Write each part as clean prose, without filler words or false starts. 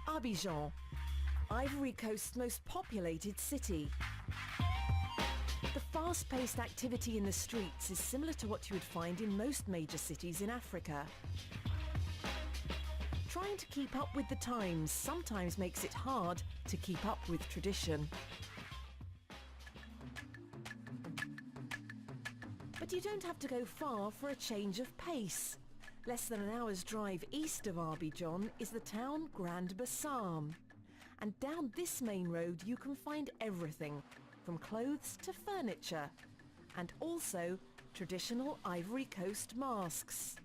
Abidjan, Ivory Coast's most populated city. The fast-paced activity in the streets is similar to what you would find in most major cities in Africa. Trying to keep up with the times sometimes makes it hard to keep up with tradition. But you don't have to go far for a change of pace. Less than an hour's drive east of Abidjan is the town Grand-Bassam. And down this main road you can find everything, from clothes to furniture, and also traditional Ivory Coast masks.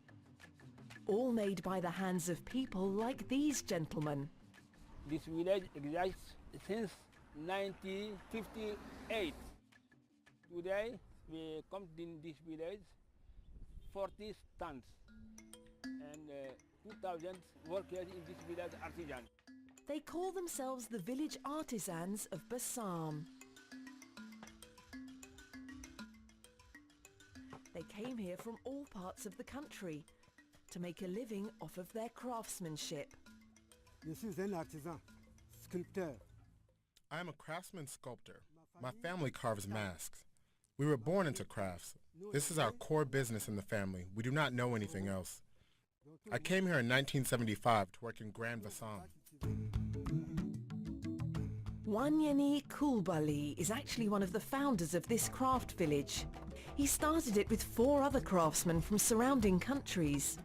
All made by the hands of people like these gentlemen. This village exists since 1958. Today we come in this village 40 tons and 2,000 workers in this village artisans. They call themselves the village artisans of Bassam. They came here from all parts of the country to make a living off of their craftsmanship. Je suis un artisan, sculpteur. I am a craftsman sculptor. My family carves masks. We were born into crafts. This is our core business in the family. We do not know anything else. I came here in 1975 to work in Grand-Bassam. Wanyani Kulbali is actually one of the founders of this craft village. He started it with 4 other craftsmen from surrounding countries.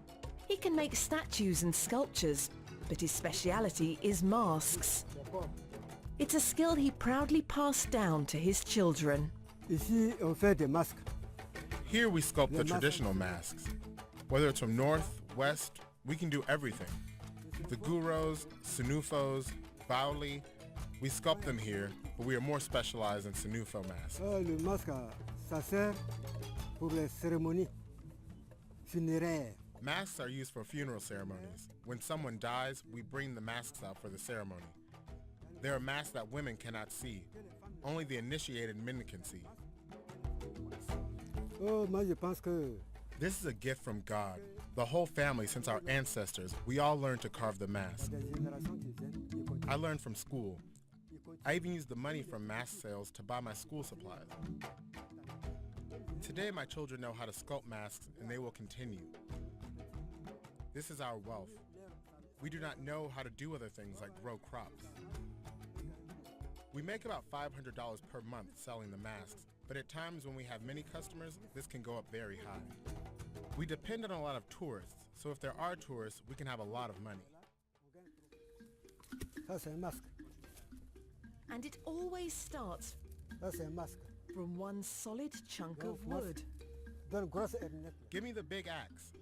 He can make statues and sculptures, but his speciality is masks. It's a skill he proudly passed down to his children. Ici, on fait des masques. Here we sculpt the traditional masks. Whether it's from north, west, we can do everything. The Guros, Sinufos, Bauli, we sculpt them here, but we are more specialized in Sinufo masks. Le masque, ça sert pour les cérémonies funéraires. Masks are used for funeral ceremonies. When someone dies, we bring the masks out for the ceremony. There are masks that women cannot see. Only the initiated men can see. Oh, moi je pense que This is a gift from God. The whole family, since our ancestors, we all learned to carve the mask. I learned from school. I even used the money from mask sales to buy my school supplies. Today my children know how to sculpt masks, and they will continue. This is our wealth. We do not know how to do other things like grow crops. We make about $500 per month selling the masks, but at times when we have many customers, this can go up very high. We depend on a lot of tourists, so if there are tourists, we can have a lot of money. ça c'est un masque. And it always starts Ça c'est un masque. from one solid chunk of wood. Donne grosse hernie. Give me the big axe.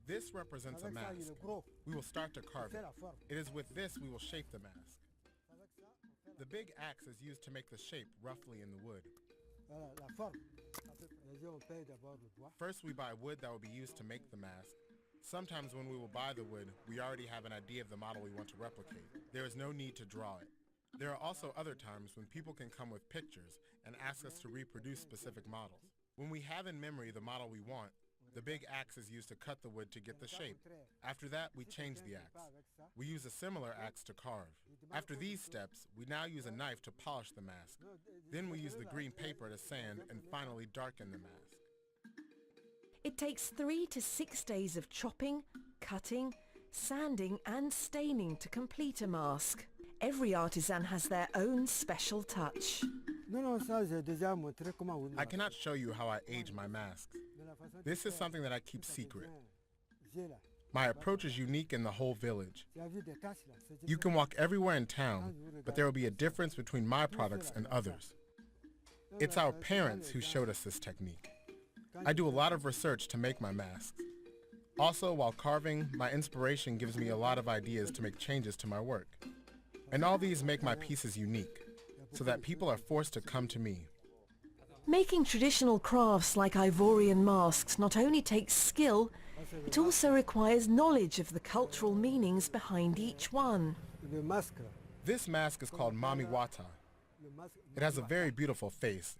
This represents a Avec ça, il mask. est gros. We will start to carve C'est it. la forme. It is with this we will shape the mask. Avec ça, on fait The big axe is used to make the shape roughly in the wood. voilà, la forme. Les gens payent d'abord le bois. First we buy wood that will be used to make the mask. Sometimes when we will buy the wood, we already have an idea of the model we want to replicate. There is no need to draw it. There are also other times when people can come with pictures and ask us to reproduce specific models. When we have in memory the model we want, the big axe is used to cut the wood to get the shape. After that, we change the axe. We use a similar axe to carve. After these steps, we now use a knife to polish the mask. Then we use the green paper to sand and finally darken the mask. It takes 3 to 6 days of chopping, cutting, sanding and staining to complete a mask. Every artisan has their own special touch. Non, non, ça j'ai déjà montré comment on I cannot show you how I age my masks. This is something that I keep secret. My approach is unique in the whole village. You can walk everywhere in town, but there will be a difference between my products and others. It's our parents who showed us this technique. I do a lot of research to make my masks. Also, while carving, my inspiration gives me a lot of ideas to make changes to my work. And all these make my pieces unique, so that people are forced to come to me. Making traditional crafts like Ivorian masks not only takes skill, it also requires knowledge of the cultural meanings behind each one. Le masque. This mask is called Mami Wata. It has a very beautiful face.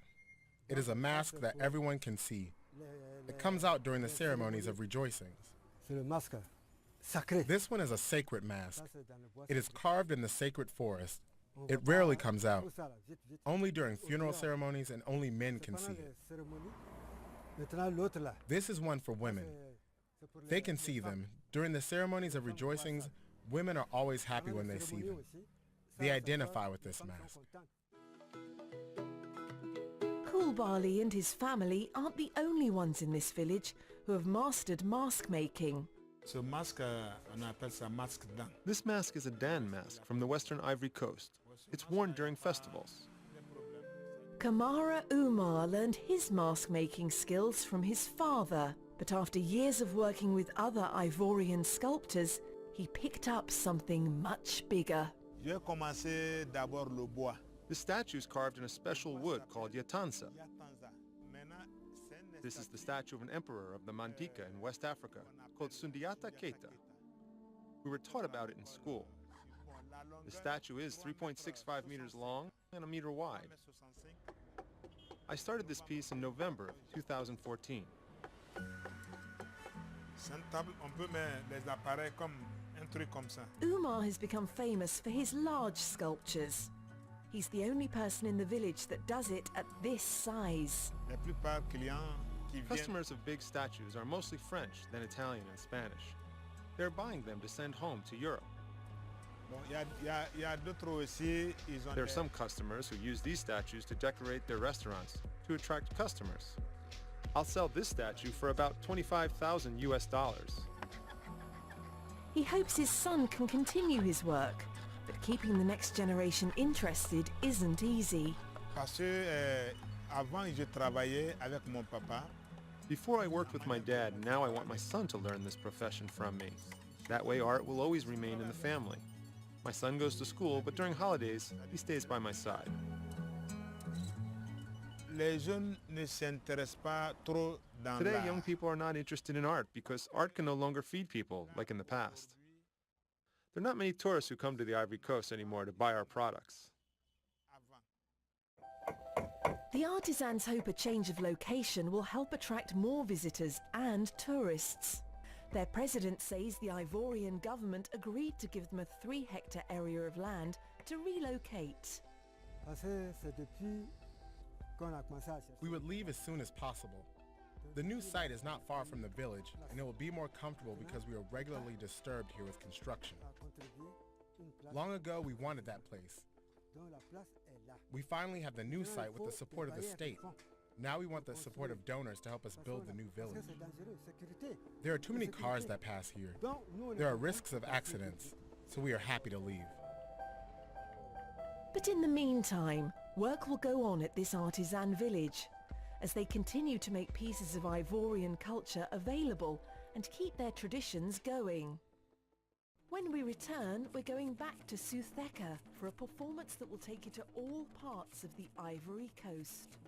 It is a mask that everyone can see. It comes out during the ceremonies of rejoicings. C'est le masque. sacré. This one is a sacred mask. Ça, c'est dans le bois It is sacré. carved in the sacred forest. On It va rarely pas- comes out, tout ça, là, vite, vite. only during funeral dehors. ceremonies, and only men C'est can pendant see les it. cérémonies. Maintenant, l'autre là. This is one for women. C'est pour They les- can les see femmes. them. During the ceremonies of rejoicings, women are always happy Pendant when les they see cérémonies them. aussi, They ça, identify ça, with les this femmes sont mask. contentes. Coolbarley and his family aren't the only ones in this village who have mastered mask making. Ce masque, on appelle ça masque dent. This mask is a Dan mask from the western Ivory Coast. It's worn during festivals. Kamara Umar learned his mask making skills from his father, but after years of working with other Ivorian sculptors, he picked up something much bigger. J'ai commencé d'abord le bois. The statue is carved in a special wood called yatansa. This is the statue of an emperor of the Mandika in West Africa called Sundiata Keita. We were taught about it in school. The statue is 3.65 meters long and a meter wide. I started this piece in November of 2014. C'est une table, on peut mettre les appareils comme un truc comme ça. Umar has become famous for his large sculptures. He's the only person in the village that does it at this size. La plupart clients qui viennent, Customers of big statues are mostly French, then Italian and Spanish. They're buying them to send home to Europe. bon, il y a d'autres aussi, ils ont There are des- some customers who use these statues to decorate their restaurants to attract customers. I'll sell this statue for about 25,000 US dollars. He hopes his son can continue his work, but keeping the next generation interested isn't easy. Parce que avant, je travaillais avec mon papa. Before I worked with my dad, now I want my son to learn this profession from me. That way art will always remain in the family. My son goes to school, but during holidays, he stays by my side. Les jeunes ne s'intéressent pas trop dans Today, l'art. young people are not interested in art because art can no longer feed people, like in the past. There are not many tourists who come to the Ivory Coast anymore to buy our products. The artisans hope a change of location will help attract more visitors and tourists. Their president says the Ivorian government agreed to give them a 3-hectare area of land to relocate. Parce que c'est depuis qu'on a commencé à chercher. We would leave as soon as possible. The new site is not far from the village, and it will be more comfortable because we are regularly disturbed here with construction. à contribuer une place Long ago, we wanted that place. dont la place est là. We finally have the new Maintenant, il site with faut the support of the travailler avec state. fonds. Now we want the support of donors to help us Parce build qu'on the a- new parce que village. c'est dangereux, sécurité. There are too many Sécurité. cars that pass here. Donc, nous, on est There are content risks of de la accidents, sécurité. so we are happy to leave. But in the meantime, work will go on at this artisan village as they continue to make pieces of Ivorian culture available and keep their traditions going. When we return, we're going back to Sutheka for a performance that will take you to all parts of the Ivory Coast.